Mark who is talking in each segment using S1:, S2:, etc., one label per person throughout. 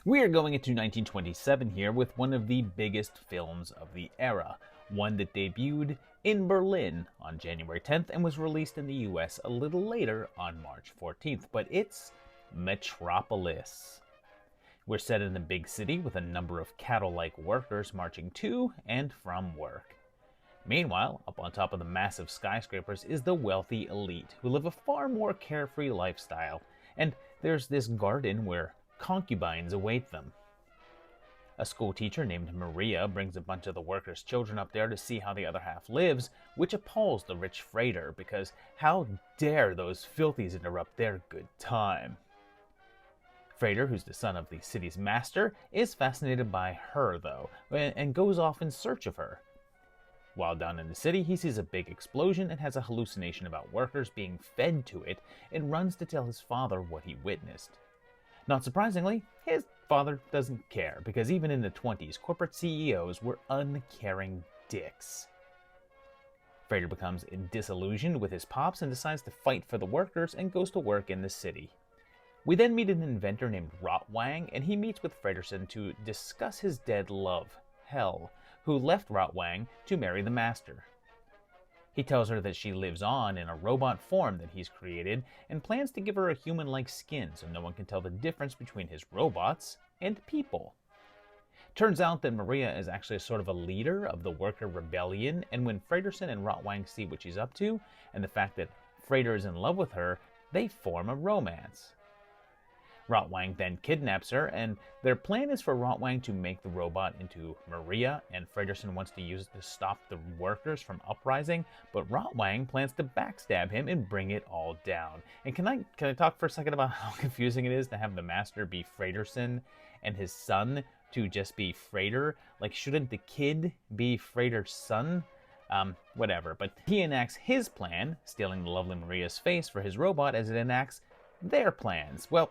S1: We are going into 1927 here with one of the biggest films of the era, one that debuted in Berlin on January 10th and was released in the US a little later on March 14th, but it's Metropolis. We're set in a big city with a number of cattle-like workers marching to and from work. Meanwhile, up on top of the massive skyscrapers is the wealthy elite, who live a far more carefree lifestyle, and there's this garden where concubines await them. A school teacher named Maria brings a bunch of the workers' children up there to see how the other half lives, which appalls the rich freighter because how dare those filthies interrupt their good time. Freighter, who's the son of the city's master, is fascinated by her, though, and goes off in search of her. While down in the city, he sees a big explosion and has a hallucination about workers being fed to it and runs to tell his father what he witnessed. Not surprisingly, his father doesn't care, because even in the 20s, corporate CEOs were uncaring dicks. Freighter becomes disillusioned with his pops and decides to fight for the workers and goes to work in the city. We then meet an inventor named Rotwang, and he meets with Fredersen to discuss his dead love, Hel, who left Rotwang to marry the master. He tells her that she lives on in a robot form that he's created and plans to give her a human-like skin so no one can tell the difference between his robots and people. Turns out that Maria is actually sort of a leader of the worker rebellion, and when Fredersen and Rotwang see what she's up to and the fact that Freighter is in love with her, they form a romance. Rotwang then kidnaps her, and their plan is for Rotwang to make the robot into Maria, and Fredersen wants to use it to stop the workers from uprising, but Rotwang plans to backstab him and bring it all down. And can I talk for a second about how confusing it is to have the master be Fredersen and his son to just be Freighter? Like, shouldn't the kid be Freighter's son? Whatever. But he enacts his plan, stealing the lovely Maria's face for his robot, as it enacts their plans. Well,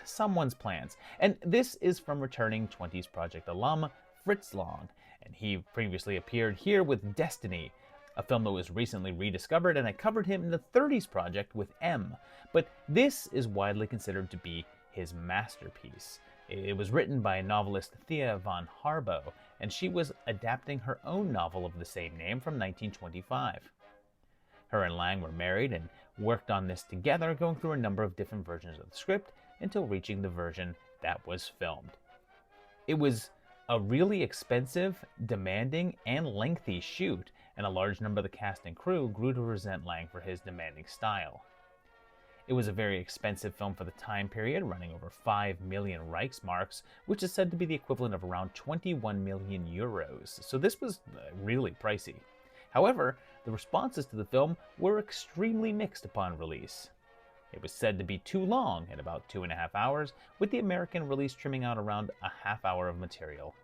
S1: someone's plans. And this is from returning 20s Project alum Fritz Lang, and he previously appeared here with Destiny, a film that was recently rediscovered, and I covered him in the 30s Project with M. But this is widely considered to be his masterpiece. It was written by novelist Thea von Harbo, and she was adapting her own novel of the same name from 1925. Her and Lang were married and worked on this together, going through a number of different versions of the script until reaching the version that was filmed. It was a really expensive, demanding, and lengthy shoot, and a large number of the cast and crew grew to resent Lang for his demanding style. It was a very expensive film for the time period, running over 5 million Reichsmarks, which is said to be the equivalent of around 21 million euros, so this was really pricey. However, the responses to the film were extremely mixed upon release. It was said to be too long at about 2.5 hours, with the American release trimming out around a half hour of material.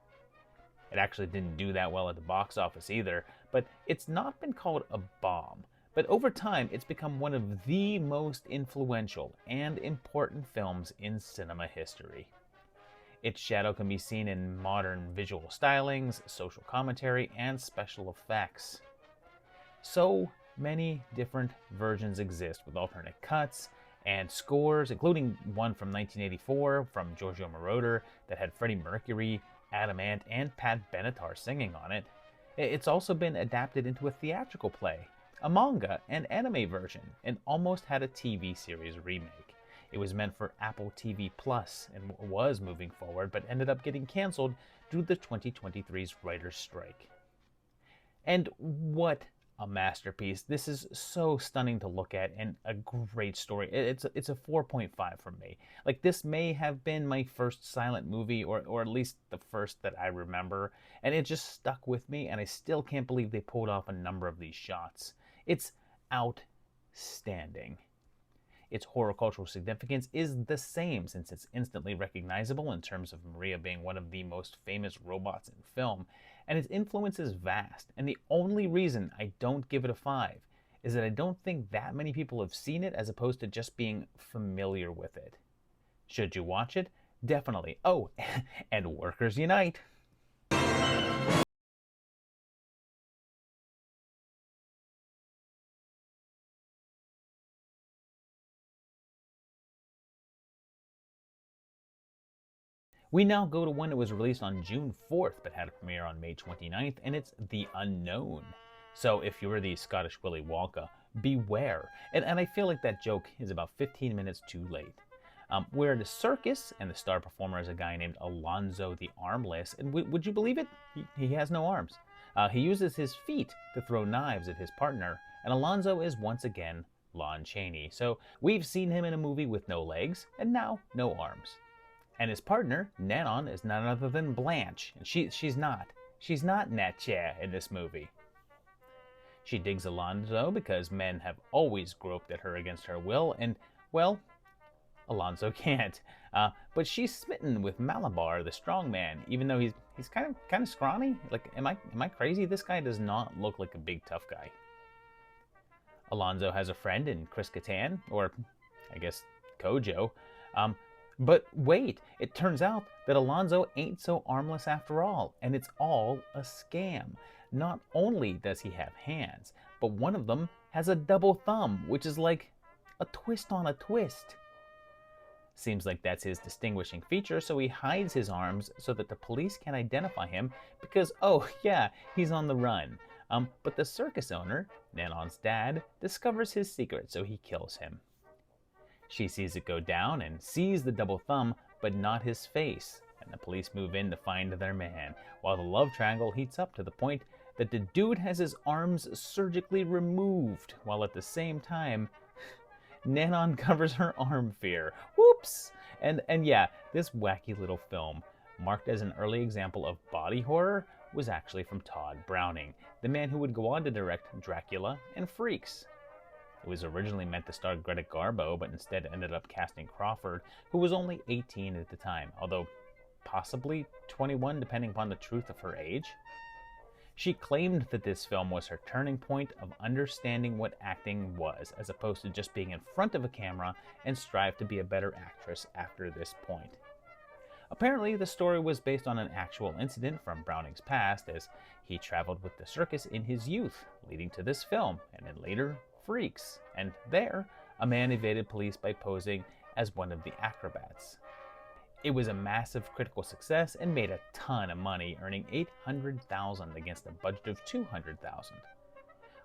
S1: It actually didn't do that well at the box office either, but it's not been called a bomb. But over time, it's become one of the most influential and important films in cinema history. Its shadow can be seen in modern visual stylings, social commentary, and special effects. So many different versions exist with alternate cuts and scores, including one from 1984 from Giorgio Moroder that had Freddie Mercury, Adam Ant, and Pat Benatar singing on it. It's also been adapted into a theatrical play, a manga and anime version, and almost had a TV series remake. It was meant for Apple TV Plus and was moving forward, but ended up getting canceled due to the 2023's writer's strike. And what a masterpiece. This is so stunning to look at and a great story. It's a 4.5 from me. Like, this may have been my first silent movie, or at least the first that I remember, and it just stuck with me, and I still can't believe they pulled off a number of these shots. It's outstanding. Its horticultural significance is the same, since it's instantly recognizable in terms of Maria being one of the most famous robots in film, and its influence is vast, and the only reason I don't give it a 5 is that I don't think that many people have seen it as opposed to just being familiar with it. Should you watch it? Definitely. Oh, and Workers Unite! We now go to one that was released on June 4th but had a premiere on May 29th, and it's The Unknown. So if you were the Scottish Willy Wonka, beware. And I feel like that joke is about 15 minutes too late. We're at a circus, and the star performer is a guy named Alonzo the Armless, and would you believe it? He has no arms. He uses his feet to throw knives at his partner, and Alonzo is once again Lon Chaney. So we've seen him in a movie with no legs, and now no arms. And his partner, Nanon, is none other than Blanche, and she's not Natcha in this movie. She digs Alonzo because men have always groped at her against her will, and, well, Alonzo can't. But she's smitten with Malabar, the strong man, even though he's kind of scrawny. Like, am I crazy? This guy does not look like a big tough guy. Alonzo has a friend in Chris Kattan, or I guess Kojo. But wait, it turns out that Alonzo ain't so armless after all, and it's all a scam. Not only does he have hands, but one of them has a double thumb, which is like a twist on a twist. Seems like that's his distinguishing feature, so he hides his arms so that the police can identify him because, oh yeah, he's on the run. But the circus owner, Nanon's dad, discovers his secret, so he kills him. She sees it go down and sees the double thumb, but not his face, and the police move in to find their man, while the love triangle heats up to the point that the dude has his arms surgically removed, while at the same time, Nanon covers her arm fear. Whoops! And yeah, this wacky little film, marked as an early example of body horror, was actually from Todd Browning, the man who would go on to direct Dracula and Freaks. It was originally meant to star Greta Garbo, but instead ended up casting Crawford, who was only 18 at the time, although possibly 21 depending upon the truth of her age. She claimed that this film was her turning point of understanding what acting was, as opposed to just being in front of a camera, and strive to be a better actress after this point. Apparently, the story was based on an actual incident from Browning's past, as he traveled with the circus in his youth, leading to this film, and then later, Freaks. And there, a man evaded police by posing as one of the acrobats. It was a massive critical success and made a ton of money, earning $800,000 against a budget of $200,000.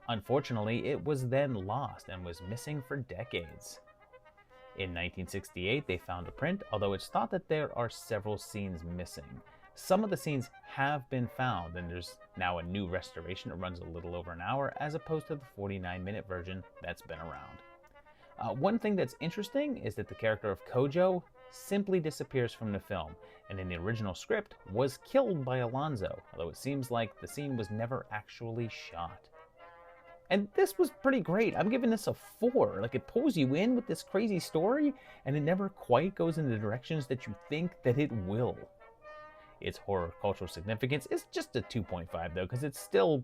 S1: Unfortunately, it was then lost and was missing for decades. In 1968, they found a print, although it's thought that there are several scenes missing. Some of the scenes have been found, and there's now a new restoration that runs a little over an hour, as opposed to the 49-minute version that's been around. One thing that's interesting is that the character of Kojo simply disappears from the film, and in the original script was killed by Alonzo, although it seems like the scene was never actually shot. And this was pretty great. I'm giving this a 4. Like, it pulls you in with this crazy story, and it never quite goes in the directions that you think that it will. Its horror cultural significance is just a 2.5 though, because it's still,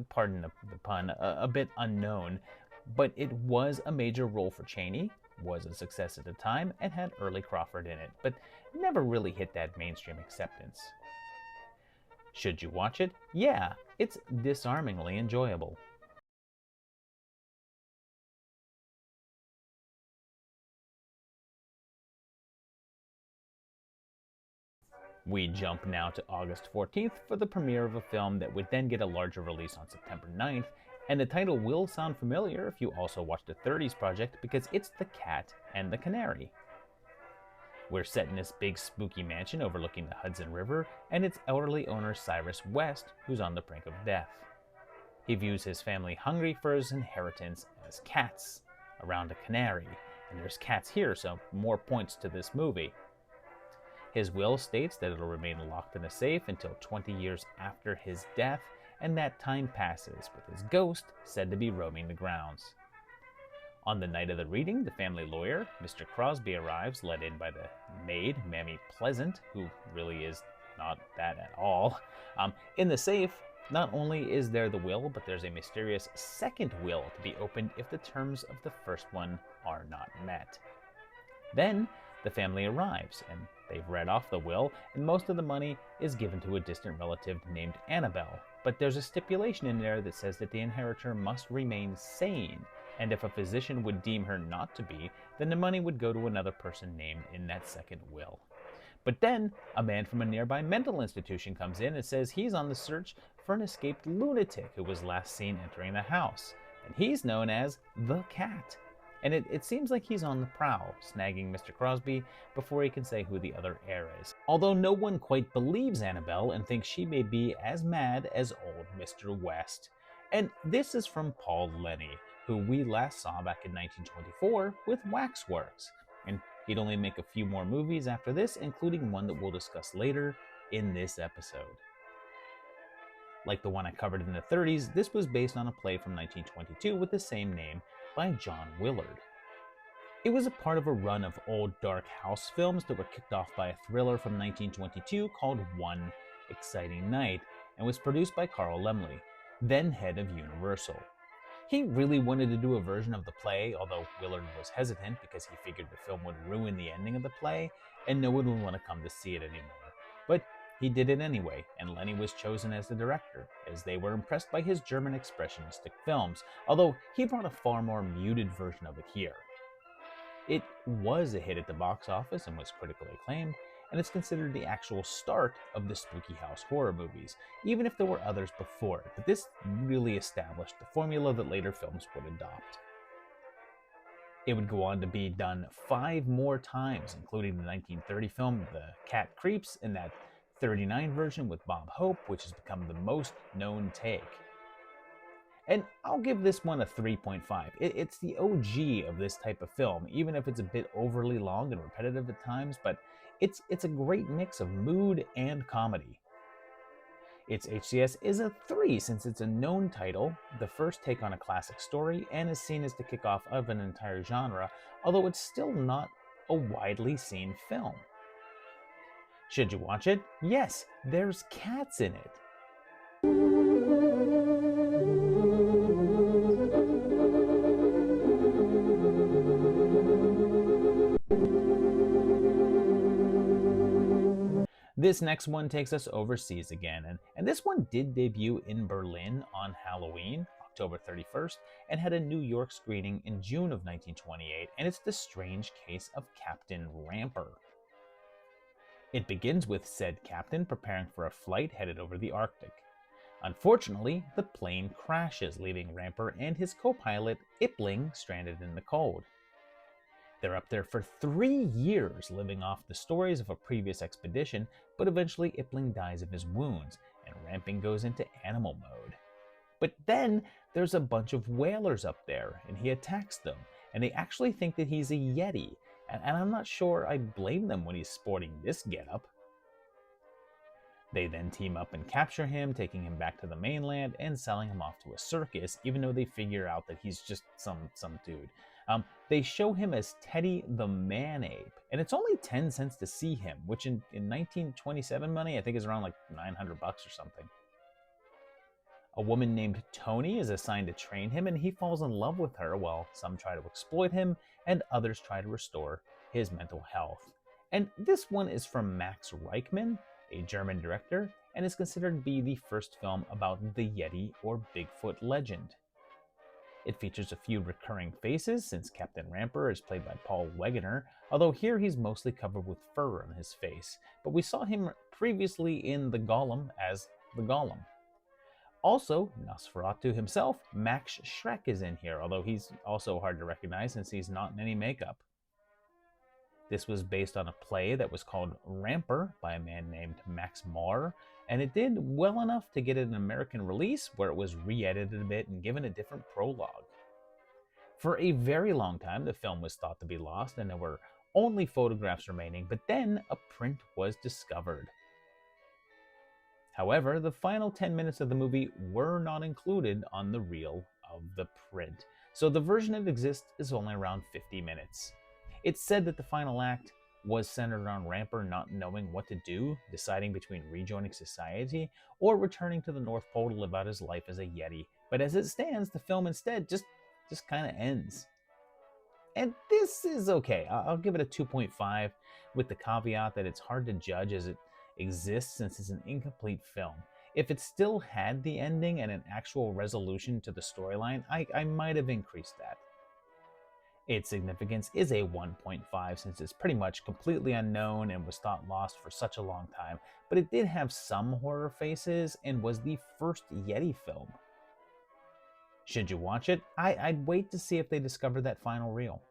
S1: pardon the pun, a bit unknown, but it was a major role for Chaney, was a success at the time, and had early Crawford in it, but never really hit that mainstream acceptance. Should you watch it? Yeah, it's disarmingly enjoyable. We jump now to August 14th for the premiere of a film that would then get a larger release on September 9th, and the title will sound familiar if you also watch the 30s Project, because it's The Cat and the Canary. We're set in this big spooky mansion overlooking the Hudson River, and its elderly owner Cyrus West, who's on the brink of death. He views his family hungry for his inheritance as cats around a canary, and there's cats here, so more points to this movie. His will states that it'll remain locked in a safe until 20 years after his death, and that time passes, with his ghost said to be roaming the grounds. On the night of the reading, the family lawyer, Mr. Crosby, arrives, led in by the maid, Mammy Pleasant, who really is not that at all. In the safe, not only is there the will, but there's a mysterious second will to be opened if the terms of the first one are not met. Then, the family arrives, and they've read off the will, and most of the money is given to a distant relative named Annabelle. But there's a stipulation in there that says that the inheritor must remain sane, and if a physician would deem her not to be, then the money would go to another person named in that second will. But then, a man from a nearby mental institution comes in and says he's on the search for an escaped lunatic who was last seen entering the house, and he's known as the Cat. And it seems like he's on the prowl, snagging Mr. Crosby before he can say who the other heir is. Although no one quite believes Annabelle and thinks she may be as mad as old Mr. West. And this is from Paul Lenny, who we last saw back in 1924 with Waxworks. And he'd only make a few more movies after this, including one that we'll discuss later in this episode. Like the one I covered in the 30s, this was based on a play from 1922 with the same name by John Willard. It was a part of a run of old dark house films that were kicked off by a thriller from 1922 called One Exciting Night, and was produced by Carl Laemmle, then head of Universal. He really wanted to do a version of the play, although Willard was hesitant because he figured the film would ruin the ending of the play and no one would want to come to see it anymore. But he did it anyway, and Lenny was chosen as the director, as they were impressed by his German expressionistic films, although he brought a far more muted version of it here. It was a hit at the box office and was critically acclaimed, and it's considered the actual start of the spooky house horror movies, even if there were others before it, but this really established the formula that later films would adopt. It would go on to be done 5 more times, including the 1930 film The Cat Creeps and that 39 version with Bob Hope, which has become the most known take. And I'll give this one a 3.5. It's the OG of this type of film, even if it's a bit overly long and repetitive at times, but it's a great mix of mood and comedy. Its HCS is a 3 since it's a known title, the first take on a classic story, and is seen as the kickoff of an entire genre, although it's still not a widely seen film. Should you watch it? Yes, there's cats in it. This next one takes us overseas again, and this one did debut in Berlin on Halloween, October 31st, and had a New York screening in June of 1928, and it's The Strange Case of Captain Ramper. It begins with said captain preparing for a flight headed over the Arctic. Unfortunately, the plane crashes, leaving Ramper and his co-pilot, Ipling, stranded in the cold. They're up there for 3 years, living off the stories of a previous expedition, but eventually Ipling dies of his wounds, and Ramping goes into animal mode. But then, there's a bunch of whalers up there, and he attacks them, and they actually think that he's a Yeti, and I'm not sure I blame them when he's sporting this getup. They then team up and capture him, taking him back to the mainland and selling him off to a circus, even though they figure out that he's just some dude. They show him as Teddy the Man-Ape, and it's only 10 cents to see him, which in 1927 money I think is around like $900 or something. A woman named Tony is assigned to train him, and he falls in love with her while some try to exploit him and others try to restore his mental health. And this one is from Max Reichman, a German director, and is considered to be the first film about the Yeti or Bigfoot legend. It features a few recurring faces, since Captain Ramper is played by Paul Wegener, although here he's mostly covered with fur on his face, but we saw him previously in The Golem as the Golem. Also, Nosferatu himself, Max Schreck, is in here, although he's also hard to recognize since he's not in any makeup. This was based on a play that was called Ramper by a man named Max Marr, and it did well enough to get an American release where it was re-edited a bit and given a different prologue. For a very long time, the film was thought to be lost and there were only photographs remaining, but then a print was discovered. However, the final 10 minutes of the movie were not included on the reel of the print, so the version that exists is only around 50 minutes. It's said that the final act was centered around Ramper not knowing what to do, deciding between rejoining society or returning to the North Pole to live out his life as a Yeti, but as it stands, the film instead just kind of ends. And this is okay. I'll give it a 2.5 with the caveat that it's hard to judge as it exists since it's an incomplete film. If it still had the ending and an actual resolution to the storyline, I might have increased that. Its significance is a 1.5 since it's pretty much completely unknown and was thought lost for such a long time, but it did have some horror faces and was the first Yeti film. Should you watch it? I'd wait to see if they discover that final reel.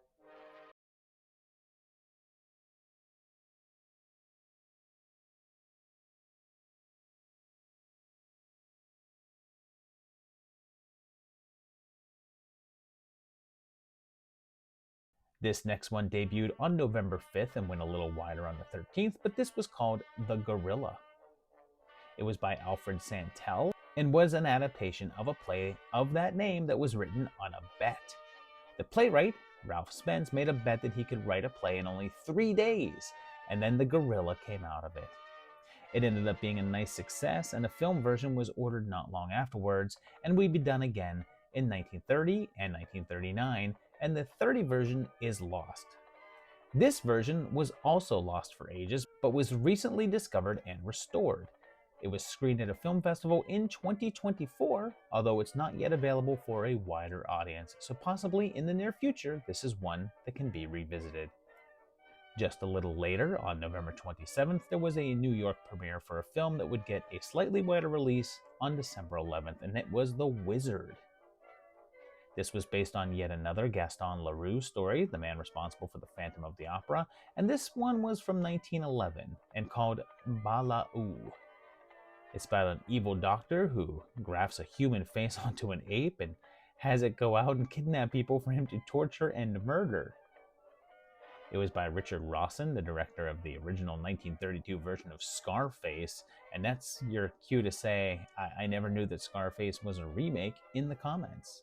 S1: This next one debuted on November 5th and went a little wider on the 13th, but this was called The Gorilla. It was by Alfred Santel and was an adaptation of a play of that name that was written on a bet. The playwright, Ralph Spence, made a bet that he could write a play in only 3 days, and then the gorilla came out of it. It ended up being a nice success, and a film version was ordered not long afterwards, and would be done again in 1930 and 1939, and the 30 version is lost. This version was also lost for ages, but was recently discovered and restored. It was screened at a film festival in 2024, although it's not yet available for a wider audience, so possibly in the near future, this is one that can be revisited. Just a little later, on November 27th, there was a New York premiere for a film that would get a slightly wider release on December 11th, and it was The Wizard. This was based on yet another Gaston Leroux story, the man responsible for the Phantom of the Opera, and this one was from 1911 and called Bala-Oo. It's about an evil doctor who grafts a human face onto an ape and has it go out and kidnap people for him to torture and murder. It was by Richard Rawson, the director of the original 1932 version of Scarface, and that's your cue to say, I never knew that Scarface was a remake in the comments.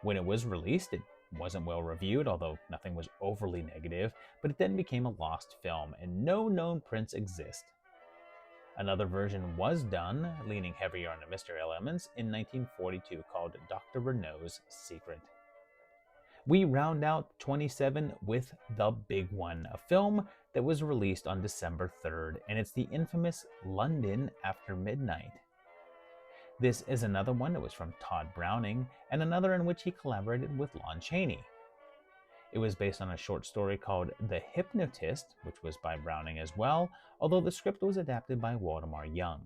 S1: When it was released, it wasn't well reviewed, although nothing was overly negative, but it then became a lost film, and no known prints exist. Another version was done, leaning heavier on the mystery elements, in 1942 called Dr. Renault's Secret. We round out 27 with The Big One, a film that was released on December 3rd, and it's the infamous London After Midnight. This is another one that was from Todd Browning, and another in which he collaborated with Lon Chaney. It was based on a short story called The Hypnotist, which was by Browning as well, although the script was adapted by Waldemar Young.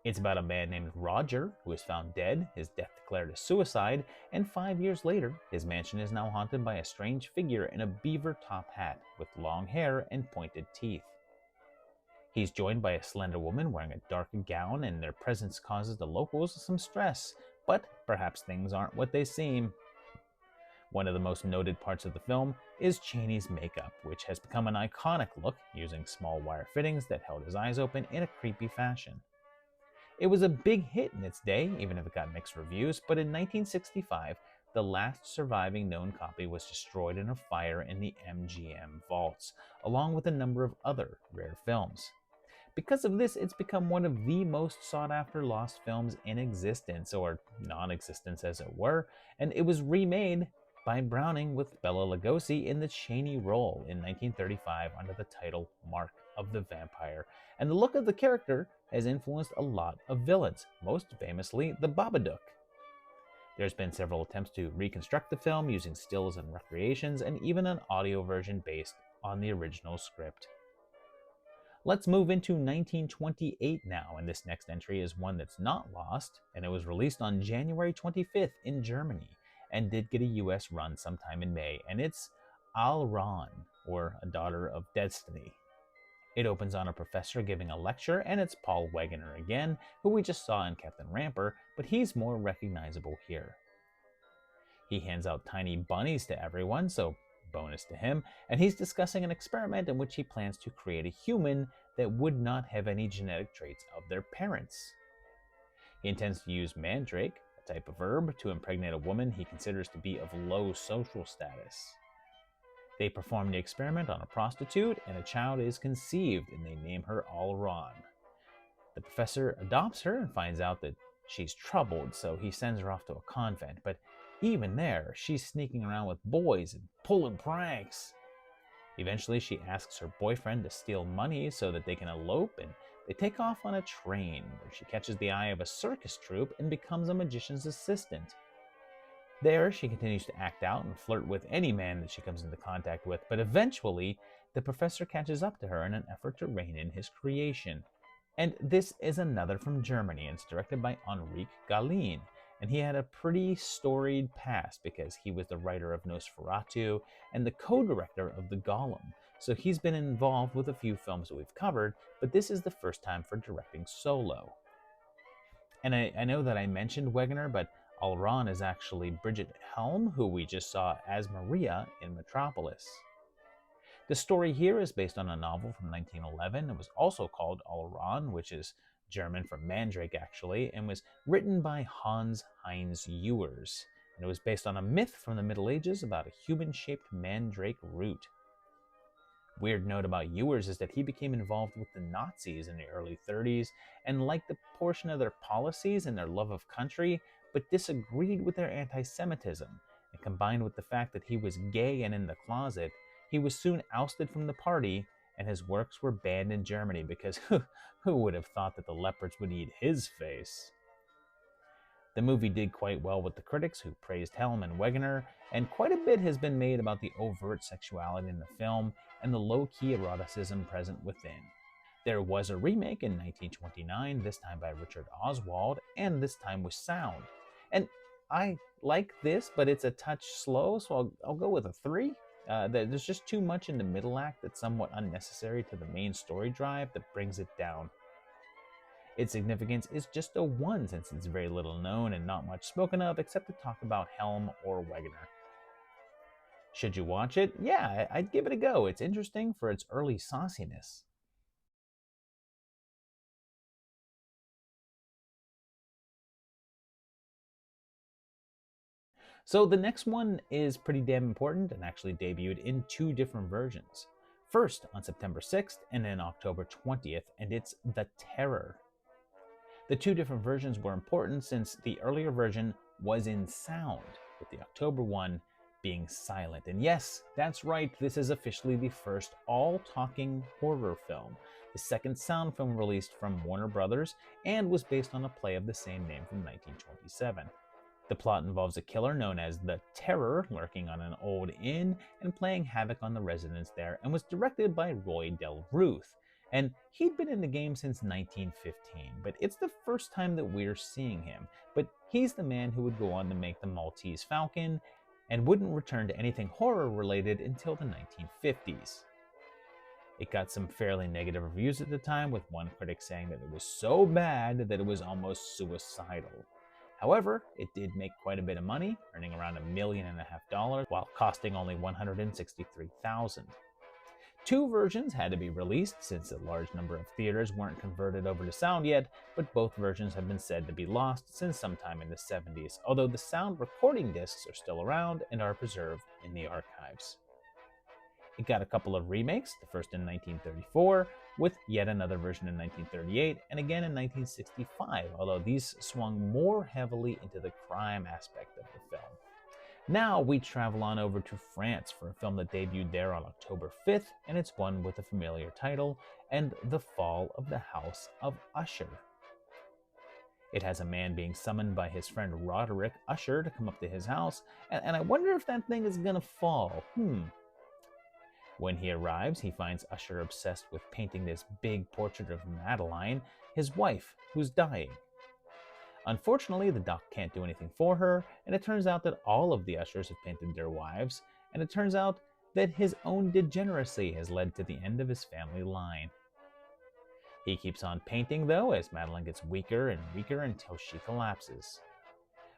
S1: It's about a man named Roger who is found dead, his death declared a suicide, and 5 years later, his mansion is now haunted by a strange figure in a beaver top hat with long hair and pointed teeth. He's joined by a slender woman wearing a dark gown, and their presence causes the locals some stress, but perhaps things aren't what they seem. One of the most noted parts of the film is Chaney's makeup, which has become an iconic look using small wire fittings that held his eyes open in a creepy fashion. It was a big hit in its day, even if it got mixed reviews, but in 1965, the last surviving known copy was destroyed in a fire in the MGM vaults, along with a number of other rare films. Because of this, it's become one of the most sought-after lost films in existence, or non-existence as it were, and it was remade by Browning with Bela Lugosi in the Chaney role in 1935 under the title Mark of the Vampire. And the look of the character has influenced a lot of villains, most famously the Babadook. There's been several attempts to reconstruct the film using stills and recreations, and even an audio version based on the original script. Let's move into 1928 now, and this next entry is one that's not lost, and it was released on January 25th in Germany, and did get a US run sometime in May, and it's Al-Ran, or A Daughter of Destiny. It opens on a professor giving a lecture, and it's Paul Wegener again, who we just saw in Captain Ramper, but he's more recognizable here. He hands out tiny bunnies to everyone, so bonus to him, and he's discussing an experiment in which he plans to create a human that would not have any genetic traits of their parents. He intends to use mandrake, a type of herb, to impregnate a woman he considers to be of low social status. They perform the experiment on a prostitute, and a child is conceived, and they name her Al-Ran. The professor adopts her and finds out that she's troubled, so he sends her off to a convent, but even there, she's sneaking around with boys and pulling pranks. Eventually, she asks her boyfriend to steal money so that they can elope, and they take off on a train where she catches the eye of a circus troupe and becomes a magician's assistant. There, she continues to act out and flirt with any man that she comes into contact with, but eventually, the professor catches up to her in an effort to rein in his creation. And this is another from Germany, and it's directed by Enrique Galeen. And he had a pretty storied past because he was the writer of Nosferatu and the co-director of The Golem. So he's been involved with a few films that we've covered, but this is the first time for directing solo. And I know that I mentioned Wegener, but Alran is actually Bridget Helm, who we just saw as Maria in Metropolis. The story here is based on a novel from 1911. It was also called Alran, which is German for Mandrake actually, and was written by Hans Heinz Ewers. And it was based on a myth from the Middle Ages about a human-shaped mandrake root. Weird note about Ewers is that he became involved with the Nazis in the early 30s and liked a portion of their policies and their love of country, but disagreed with their anti-Semitism. And combined with the fact that he was gay and in the closet, he was soon ousted from the party, and his works were banned in Germany because who would have thought that the leopards would eat his face? The movie did quite well with the critics, who praised Helm and Wegener, and quite a bit has been made about the overt sexuality in the film and the low-key eroticism present within. There was a remake in 1929, this time by Richard Oswald, and this time with sound. And I like this, but it's a touch slow, so I'll go with a 3. There's just too much in the middle act that's somewhat unnecessary to the main story drive that brings it down. Its significance is just a 1 since it's very little known and not much spoken of except to talk about Helm or Wegener. Should you watch it? Yeah, I'd give it a go. It's interesting for its early sauciness. So the next one is pretty damn important and actually debuted in 2 different versions. First on September 6th and then October 20th, and it's The Terror. The 2 different versions were important since the earlier version was in sound, with the October one being silent. And yes, that's right, this is officially the first all-talking horror film, the second sound film released from Warner Brothers, and was based on a play of the same name from 1927. The plot involves a killer known as the Terror lurking on an old inn and playing havoc on the residents there, and was directed by Roy Del Ruth. And he'd been in the game since 1915, but it's the first time that we're seeing him. But he's the man who would go on to make The Maltese Falcon and wouldn't return to anything horror related until the 1950s. It got some fairly negative reviews at the time, with one critic saying that it was so bad that it was almost suicidal. However, it did make quite a bit of money, earning around $1.5 million while costing only $163,000. 2 versions had to be released since a large number of theaters weren't converted over to sound yet, but both versions have been said to be lost since sometime in the 70s, although the sound recording discs are still around and are preserved in the archives. It got a couple of remakes, the first in 1934, with yet another version in 1938, and again in 1965, although these swung more heavily into the crime aspect of the film. Now we travel on over to France for a film that debuted there on October 5th, and it's one with a familiar title, and The Fall of the House of Usher. It has a man being summoned by his friend Roderick Usher to come up to his house, and I wonder if that thing is gonna fall. When he arrives, he finds Usher obsessed with painting this big portrait of Madeline, his wife, who's dying. Unfortunately, the doc can't do anything for her, and it turns out that all of the Ushers have painted their wives, and it turns out that his own degeneracy has led to the end of his family line. He keeps on painting, though, as Madeline gets weaker and weaker until she collapses.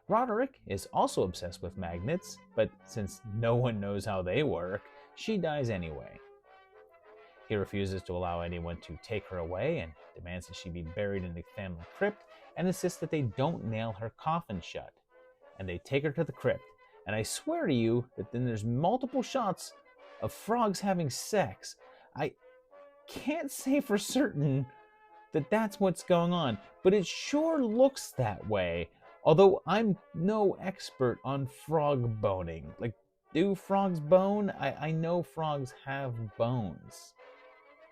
S1: Roderick is also obsessed with magnets, but since no one knows how they work, she dies anyway. He refuses to allow anyone to take her away and demands that she be buried in the family crypt and insists that they don't nail her coffin shut. And they take her to the crypt, and I swear to you that then there's multiple shots of frogs having sex. I can't say for certain that that's what's going on, but it sure looks that way, although I'm no expert on frog boning. Like, do frogs bone? I know frogs have bones.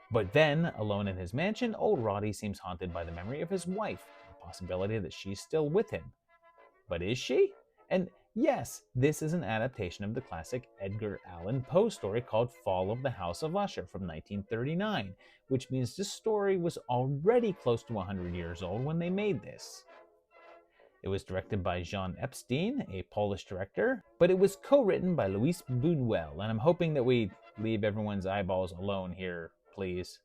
S1: But then, alone in his mansion, old Roddy seems haunted by the memory of his wife, the possibility that she's still with him. But is she? And Yes, this is an adaptation of the classic Edgar Allan Poe story called Fall of the House of Usher from 1939, which means this story was already close to 100 years old when they made this. It was directed by Jean Epstein, a Polish director, but it was co-written by Luis Buñuel, and I'm hoping that we leave everyone's eyeballs alone here, please.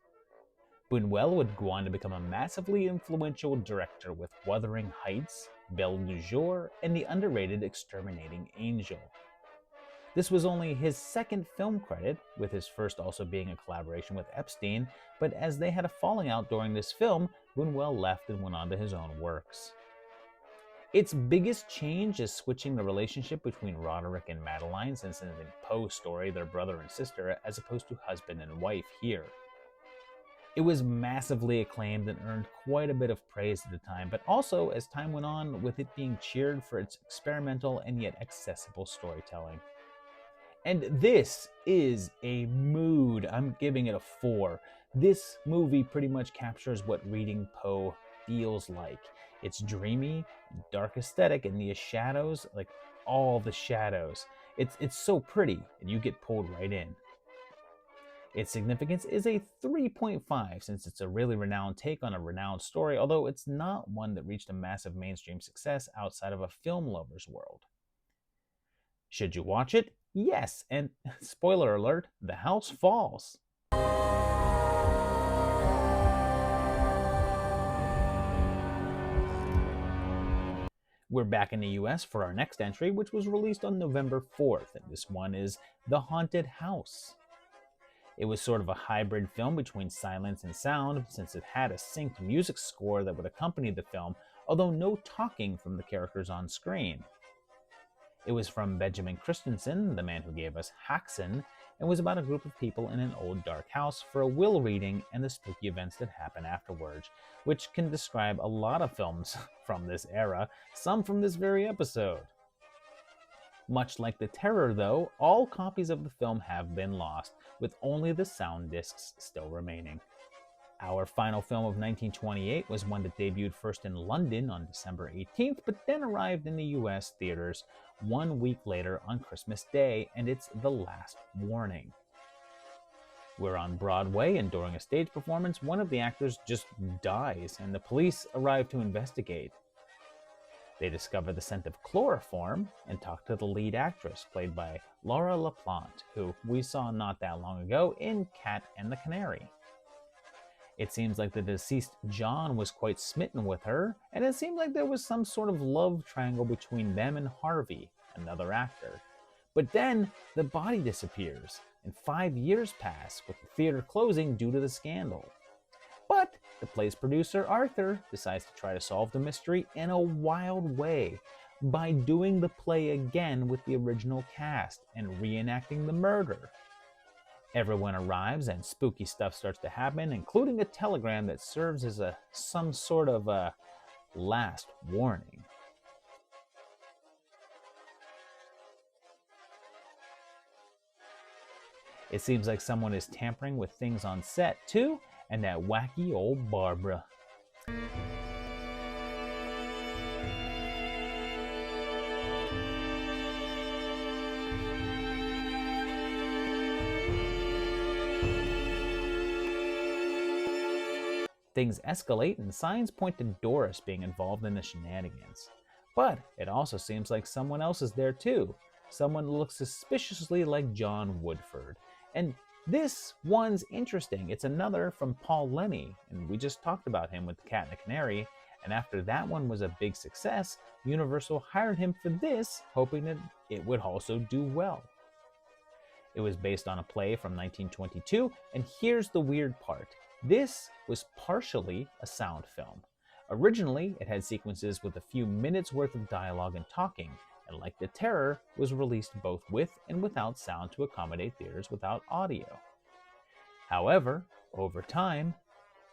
S1: Buñuel would go on to become a massively influential director with Wuthering Heights, Belle du Jour, and the underrated Exterminating Angel. This was only his second film credit, with his first also being a collaboration with Epstein, but as they had a falling out during this film, Buñuel left and went on to his own works. Its biggest change is switching the relationship between Roderick and Madeline, since in the Poe story they're brother and sister, as opposed to husband and wife here. It was massively acclaimed and earned quite a bit of praise at the time, but also as time went on, with it being cheered for its experimental and yet accessible storytelling. And this is a mood. I'm giving it a 4. This movie pretty much captures what reading Poe feels like. It's dreamy, dark aesthetic, and the shadows, like all the shadows. It's so pretty, and you get pulled right in. Its significance is a 3.5 since it's a really renowned take on a renowned story, although it's not one that reached a massive mainstream success outside of a film lover's world. Should you watch it? Yes, and spoiler alert, the house falls. We're back in the US for our next entry, which was released on November 4th, and this one is The Haunted House. It was sort of a hybrid film between silence and sound, since it had a synced music score that would accompany the film, although no talking from the characters on screen. It was from Benjamin Christensen, the man who gave us Haxan, and was about a group of people in an old dark house for a will reading and the spooky events that happen afterwards, which can describe a lot of films from this era, some from this very episode. Much like The Terror, though, all copies of the film have been lost, with only the sound discs still remaining. Our final film of 1928 was one that debuted first in London on December 18th, but then arrived in the US theaters 1 week later on Christmas Day, and it's The Last Warning. We're on Broadway, and during a stage performance, one of the actors just dies, and the police arrive to investigate. They discover the scent of chloroform and talk to the lead actress, played by Laura LaPlante, who we saw not that long ago in Cat and the Canary. It seems like the deceased John was quite smitten with her, and it seemed like there was some sort of love triangle between them and Harvey, another actor. But then the body disappears, and 5 years pass, with the theater closing due to the scandal. But the play's producer, Arthur, decides to try to solve the mystery in a wild way by doing the play again with the original cast and reenacting the murder. Everyone arrives and spooky stuff starts to happen, including a telegram that serves as some sort of a last warning. It seems like someone is tampering with things on set too, and that wacky old Barbara. Things escalate and signs point to Doris being involved in the shenanigans. But it also seems like someone else is there too. Someone who looks suspiciously like John Woodford. And this one's interesting. It's another from Paul Lenny, and we just talked about him with Cat and the Canary, and after that one was a big success, Universal hired him for this, hoping that it would also do well. It was based on a play from 1922, and here's the weird part. This was partially a sound film. Originally, it had sequences with a few minutes worth of dialogue and talking, and like The Terror, was released both with and without sound to accommodate theaters without audio. However, over time,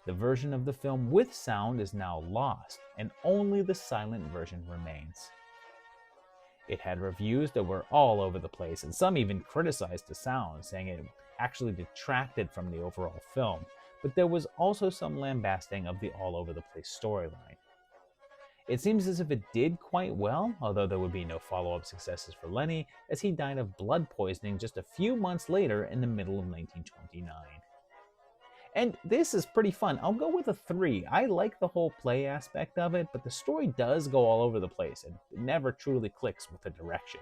S1: the version of the film with sound is now lost, and only the silent version remains. It had reviews that were all over the place, and some even criticized the sound, saying it actually detracted from the overall film, but there was also some lambasting of the all-over-the-place storyline. It seems as if it did quite well, although there would be no follow-up successes for Lenny, as he died of blood poisoning just a few months later in the middle of 1929. And this is pretty fun. I'll go with a 3. I like the whole play aspect of it, but the story does go all over the place and it never truly clicks with the direction.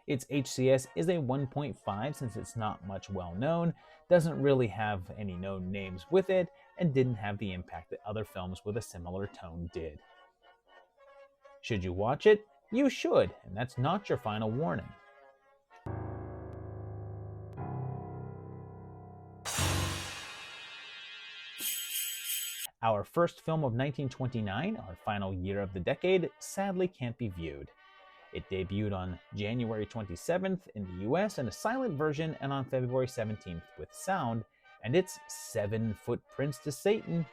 S1: Its HCS is a 1.5 since it's not much well known, doesn't really have any known names with it, and didn't have the impact that other films with a similar tone did. Should you watch it? You should, and that's not your final warning. Our first film of 1929, our final year of the decade, sadly can't be viewed. It debuted on January 27th in the US in a silent version and on February 17th with sound, and it's 7 Footprints to Satan.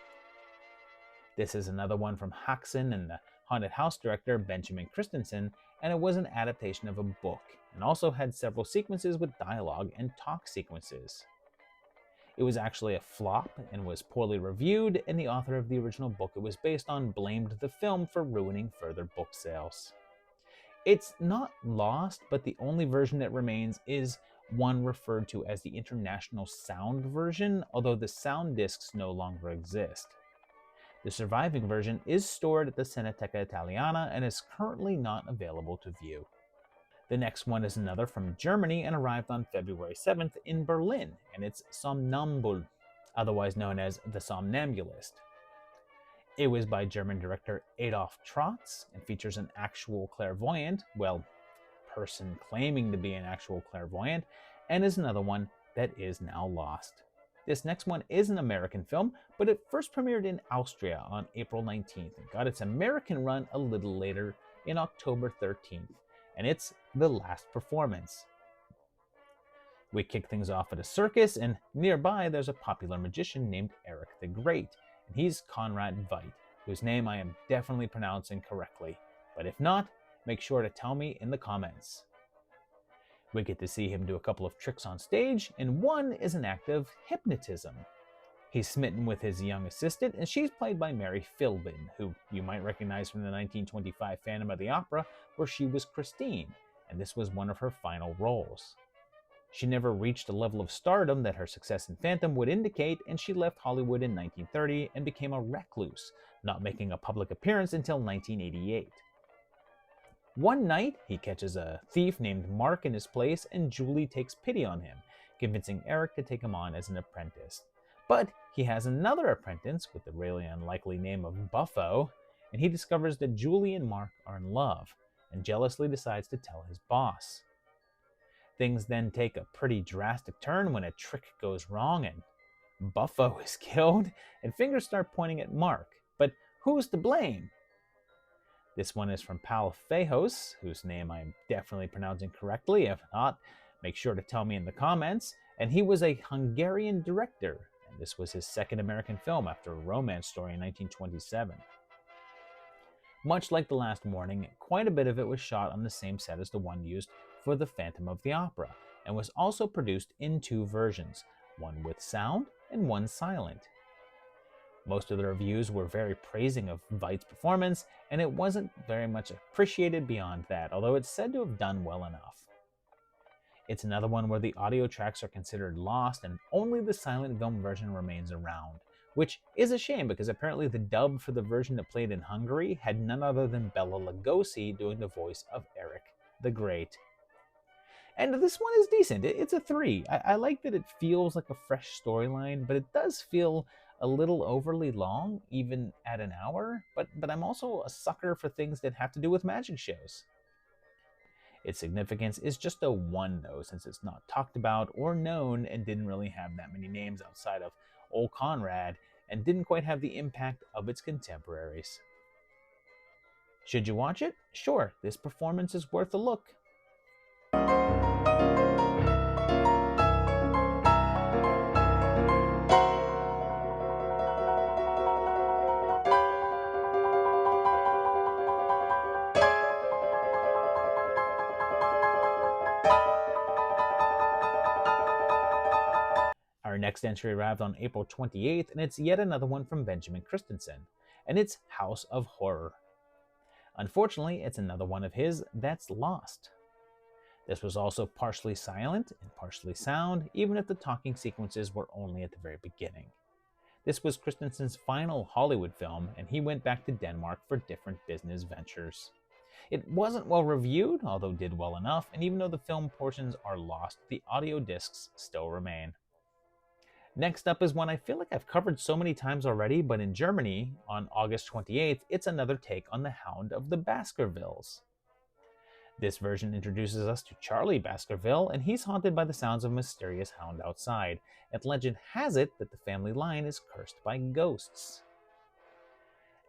S1: This is another one from Haxan and the Haunted House director Benjamin Christensen, and it was an adaptation of a book, and also had several sequences with dialogue and talk sequences. It was actually a flop and was poorly reviewed, and the author of the original book it was based on blamed the film for ruining further book sales. It's not lost, but the only version that remains is one referred to as the International Sound version, although the sound discs no longer exist. The surviving version is stored at the Cineteca Italiana and is currently not available to view. The next one is another from Germany and arrived on February 7th in Berlin, and it's Somnambul, otherwise known as The Somnambulist. It was by German director Adolf Trotz and features an actual clairvoyant, person claiming to be an actual clairvoyant, and is another one that is now lost. This next one is an American film, but it first premiered in Austria on April 19th and got its American run a little later in October 13th, and it's The Last Performance. We kick things off at a circus, and nearby there's a popular magician named Eric the Great, and he's Conrad Veidt, whose name I am definitely pronouncing correctly, but if not, make sure to tell me in the comments. We get to see him do a couple of tricks on stage, and one is an act of hypnotism. He's smitten with his young assistant, and she's played by Mary Philbin, who you might recognize from the 1925 Phantom of the Opera, where she was Christine, and this was one of her final roles. She never reached a level of stardom that her success in Phantom would indicate, and she left Hollywood in 1930 and became a recluse, not making a public appearance until 1988. One night, he catches a thief named Mark in his place, and Julie takes pity on him, convincing Eric to take him on as an apprentice. But he has another apprentice with the really unlikely name of Buffo, and he discovers that Julie and Mark are in love, and jealously decides to tell his boss. Things then take a pretty drastic turn when a trick goes wrong and Buffo is killed, and fingers start pointing at Mark. But who's to blame? This one is from Pal Fejos, whose name I'm definitely pronouncing correctly. If not, make sure to tell me in the comments. And he was a Hungarian director, and this was his second American film after A Romance Story in 1927. Much like The Last Warning, quite a bit of it was shot on the same set as the one used for The Phantom of the Opera, and was also produced in 2 versions, one with sound and one silent. Most of the reviews were very praising of Veidt's performance, and it wasn't very much appreciated beyond that, although it's said to have done well enough. It's another one where the audio tracks are considered lost and only the silent film version remains around, which is a shame because apparently the dub for the version that played in Hungary had none other than Bela Lugosi doing the voice of Eric the Great. And this one is decent. It's a 3. I like that it feels like a fresh storyline, but it does feel a little overly long, even at an hour. But I'm also a sucker for things that have to do with magic shows. Its significance is just a 1, though, since it's not talked about or known and didn't really have that many names outside of Old Conrad and didn't quite have the impact of its contemporaries. Should you watch it? Sure, this performance is worth a look. Our next entry arrived on April 28th, and it's yet another one from Benjamin Christensen. and it's House of Horror. Unfortunately, it's another one of his that's lost. This was also partially silent and partially sound, even if the talking sequences were only at the very beginning. This was Christensen's final Hollywood film, and he went back to Denmark for different business ventures. It wasn't well reviewed, although did well enough, and even though the film portions are lost, the audio discs still remain. Next up is one I feel like I've covered so many times already, but in Germany, on August 28th, it's another take on the Hound of the Baskervilles. This version introduces us to Charlie Baskerville, and he's haunted by the sounds of a mysterious hound outside, and legend has it that the family line is cursed by ghosts.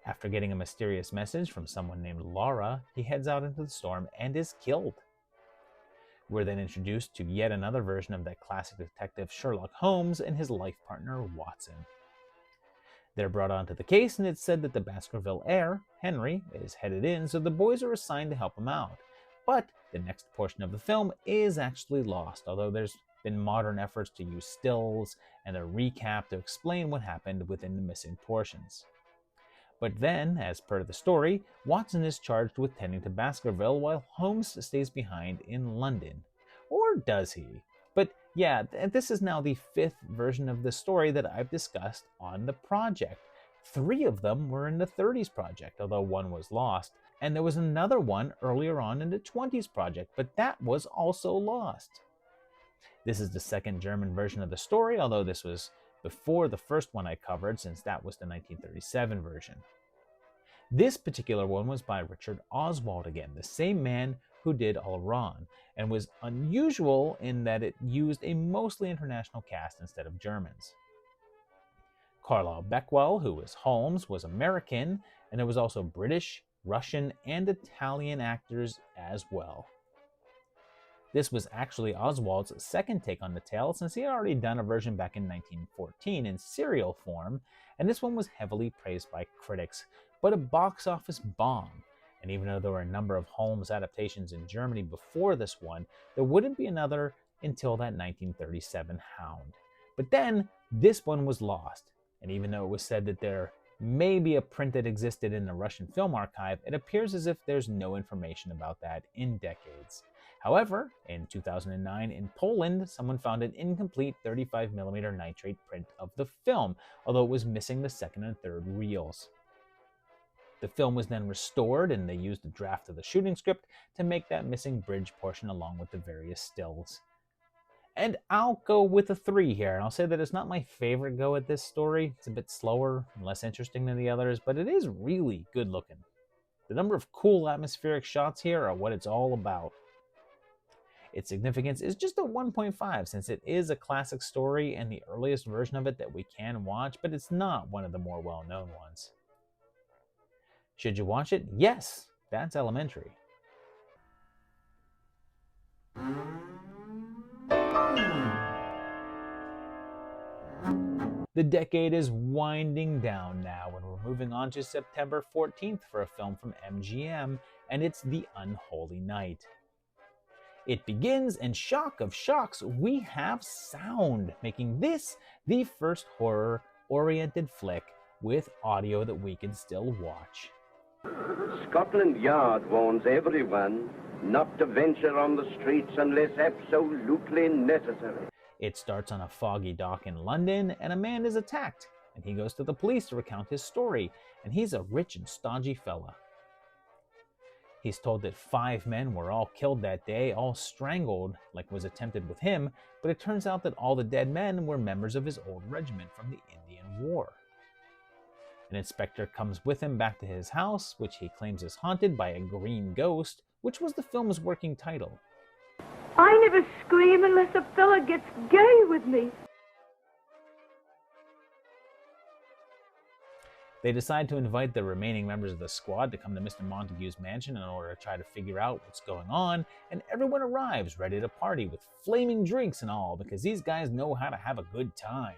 S1: After getting a mysterious message from someone named Laura, he heads out into the storm and is killed. We're then introduced to yet another version of that classic detective Sherlock Holmes and his life partner Watson. They're brought onto the case, and it's said that the Baskerville heir, Henry, is headed in, so the boys are assigned to help him out. But the next portion of the film is actually lost, although there's been modern efforts to use stills and a recap to explain what happened within the missing portions. But then, as per the story, Watson is charged with tending to Baskerville while Holmes stays behind in London. Or does he? But yeah, this is now the 5th version of the story that I've discussed on the project. 3 of them were in the 30s project, although one was lost. And there was another one earlier on in the 20s project, but that was also lost. This is the 2nd German version of the story, although this was before the first one I covered, since that was the 1937 version. This particular one was by Richard Oswald again, the same man who did Al-Ran, and was unusual in that it used a mostly international cast instead of Germans. Carlisle Beckwell, who was Holmes, was American, and there was also British, Russian, and Italian actors as well. This was actually Oswald's second take on the tale, since he had already done a version back in 1914 in serial form, and this one was heavily praised by critics, but a box office bomb. And even though there were a number of Holmes adaptations in Germany before this one, there wouldn't be another until that 1937 Hound. But then, this one was lost, and even though it was said that there may be a print that existed in the Russian film archive, it appears as if there's no information about that in decades. However, in 2009 in Poland, someone found an incomplete 35mm nitrate print of the film, although it was missing the 2nd and 3rd reels. The film was then restored, and they used a draft of the shooting script to make that missing bridge portion along with the various stills. And I'll go with a 3 here, and I'll say that it's not my favorite go at this story. It's a bit slower and less interesting than the others, but it is really good looking. The number of cool atmospheric shots here are what it's all about. Its significance is just a 1.5, since it is a classic story and the earliest version of it that we can watch, but it's not one of the more well-known ones. Should you watch it? Yes, that's Elementary. The decade is winding down now, and we're moving on to September 14th for a film from MGM, and it's The Unholy Night. It begins, and shock of shocks, we have sound, making this the first horror-oriented flick with audio that we can still watch.
S2: Scotland Yard warns everyone not to venture on the streets unless absolutely necessary.
S1: It starts on a foggy dock in London, and a man is attacked, and he goes to the police to recount his story, and he's a rich and stodgy fella. He's told that 5 men were all killed that day, all strangled like was attempted with him, but it turns out that all the dead men were members of his old regiment from the Indian War. An inspector comes with him back to his house, which he claims is haunted by a green ghost, which was the film's working title.
S3: I never scream unless a fella gets gay with me.
S1: They decide to invite the remaining members of the squad to come to Mr. Montague's mansion in order to try to figure out what's going on, and everyone arrives ready to party with flaming drinks and all, because these guys know how to have a good time.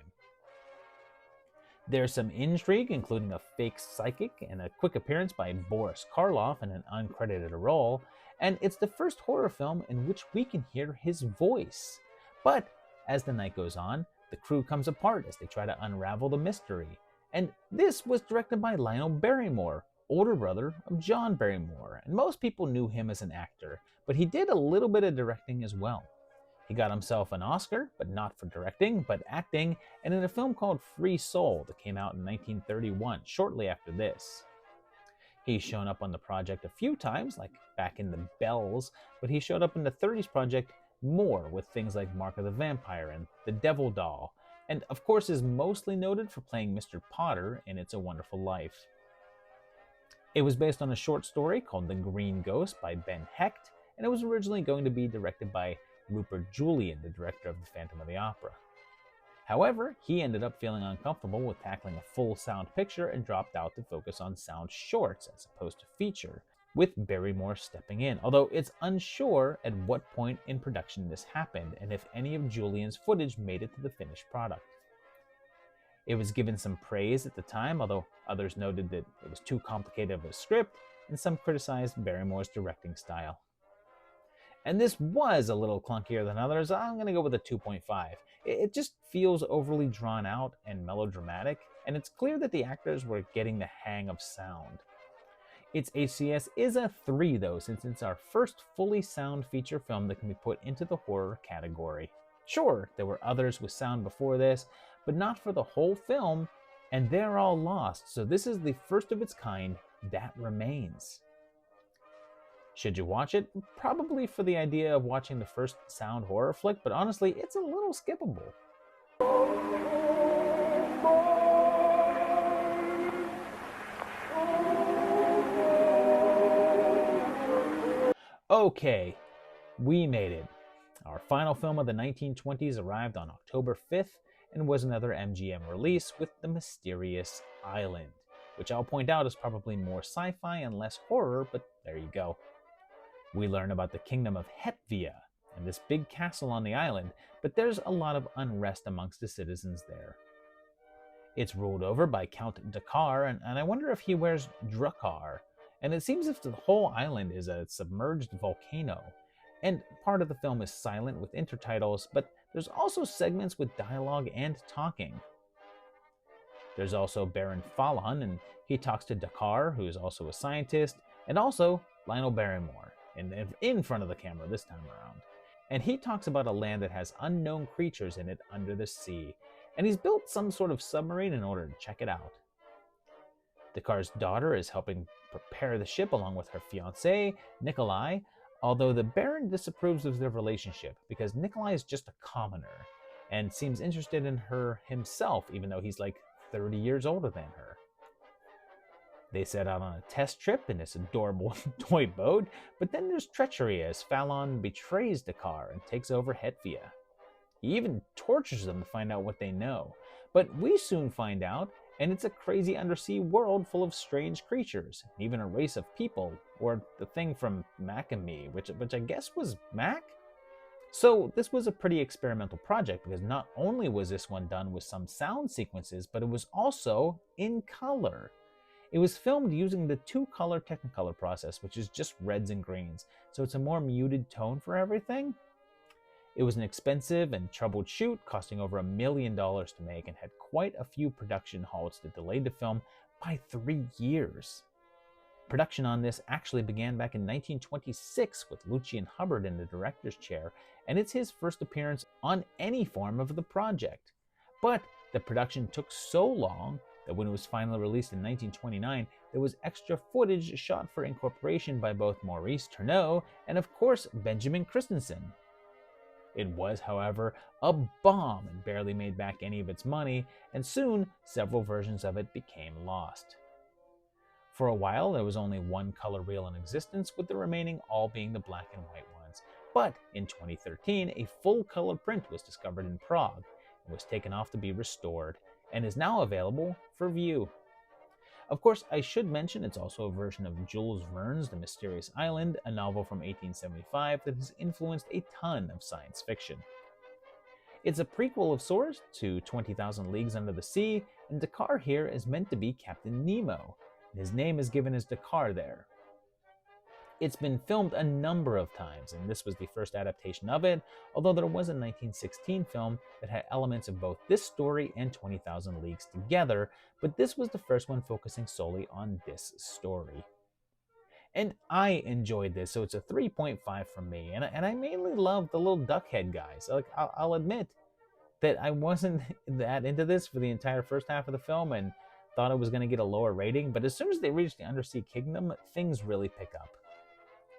S1: There's some intrigue, including a fake psychic and a quick appearance by Boris Karloff in an uncredited role, and it's the first horror film in which we can hear his voice. But as the night goes on, the crew comes apart as they try to unravel the mystery, And this was directed by Lionel Barrymore, older brother of John Barrymore, and most people knew him as an actor, but he did a little bit of directing as well. He got himself an Oscar, but not for directing, but acting, and in a film called Free Soul that came out in 1931, shortly after this. He's shown up on the project a few times, like back in The Bells, but he showed up in the 30s project more with things like Mark of the Vampire and The Devil Doll, and of course is mostly noted for playing Mr. Potter in It's a Wonderful Life. It was based on a short story called The Green Ghost by Ben Hecht, and it was originally going to be directed by Rupert Julian, the director of The Phantom of the Opera. However, he ended up feeling uncomfortable with tackling a full sound picture and dropped out to focus on sound shorts as opposed to feature, with Barrymore stepping in, although it's unsure at what point in production this happened and if any of Julian's footage made it to the finished product. It was given some praise at the time, although others noted that it was too complicated of a script, and some criticized Barrymore's directing style. And this was a little clunkier than others. I'm going to go with a 2.5. It just feels overly drawn out and melodramatic, and it's clear that the actors were getting the hang of sound. Its HCS is a 3 though, since it's our first fully sound feature film that can be put into the horror category. Sure, there were others with sound before this, but not for the whole film, and they're all lost, so this is the first of its kind that remains. Should you watch it? Probably for the idea of watching the first sound horror flick, but honestly, it's a little skippable. Okay, we made it. Our final film of the 1920s arrived on October 5th and was another MGM release with The Mysterious Island, which I'll point out is probably more sci-fi and less horror, but there you go. We learn about the kingdom of Hetvia and this big castle on the island, but there's a lot of unrest amongst the citizens there. It's ruled over by Count Dakar, and I wonder if he wears Drakkar, and it seems as if the whole island is a submerged volcano. And part of the film is silent with intertitles, but there's also segments with dialogue and talking. There's also Baron Fallon, and he talks to Dakar, who is also a scientist, and also Lionel Barrymore, in front of the camera this time around. And he talks about a land that has unknown creatures in it under the sea, and he's built some sort of submarine in order to check it out. Dakar's daughter is helping prepare the ship along with her fiancé, Nikolai, although the Baron disapproves of their relationship because Nikolai is just a commoner and seems interested in her himself, even though he's like 30 years older than her. They set out on a test trip in this adorable toy boat, but then there's treachery as Fallon betrays Dakar and takes over Hetvia. He even tortures them to find out what they know, but we soon find out, and it's a crazy undersea world full of strange creatures, even a race of people, or the thing from Mac and Me, which I guess was Mac? So this was a pretty experimental project because not only was this one done with some sound sequences, but it was also in color. It was filmed using the 2-color Technicolor process, which is just reds and greens, so it's a more muted tone for everything. It was an expensive and troubled shoot, costing over $1 million to make, and had quite a few production halts that delayed the film by 3 years. Production on this actually began back in 1926 with Lucian Hubbard in the director's chair, and it's his first appearance on any form of the project. But the production took so long that when it was finally released in 1929, there was extra footage shot for incorporation by both Maurice Tourneau and, of course, Benjamin Christensen. It was, however, a bomb and barely made back any of its money, and soon several versions of it became lost. For a while, there was only one color reel in existence, with the remaining all being the black and white ones. But in 2013, a full color print was discovered in Prague and was taken off to be restored, and is now available for view. Of course, I should mention it's also a version of Jules Verne's The Mysterious Island, a novel from 1875 that has influenced a ton of science fiction. It's a prequel of sorts to 20,000 Leagues Under the Sea, and Dakar here is meant to be Captain Nemo, and his name is given as Dakar there. It's been filmed a number of times, and this was the first adaptation of it, although there was a 1916 film that had elements of both this story and 20,000 Leagues Together, but this was the first one focusing solely on this story. And I enjoyed this, so it's a 3.5 from me, and I mainly love the little duck head guys. Like, I'll admit that I wasn't that into this for the entire first half of the film, and thought it was going to get a lower rating, but as soon as they reach the Undersea Kingdom, things really pick up.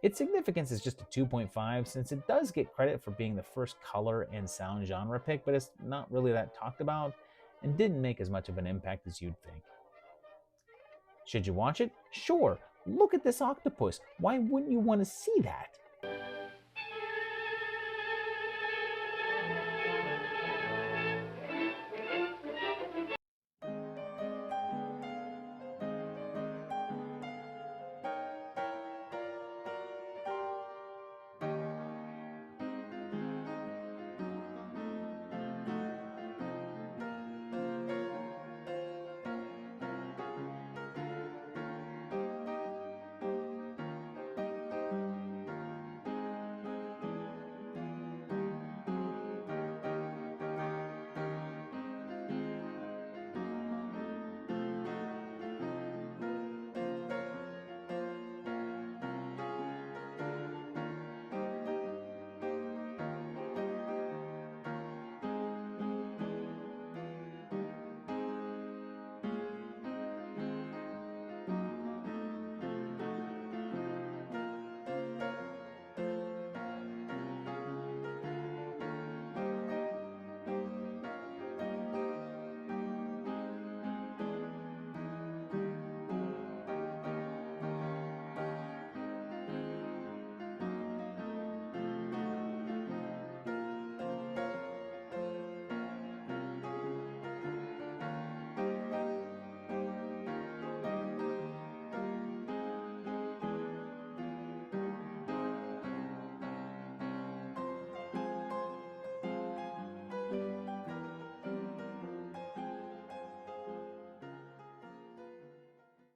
S1: Its significance is just a 2.5, since it does get credit for being the first color and sound genre pick, but it's not really that talked about, and didn't make as much of an impact as you'd think. Should you watch it? Sure. Look at this octopus. Why wouldn't you want to see that?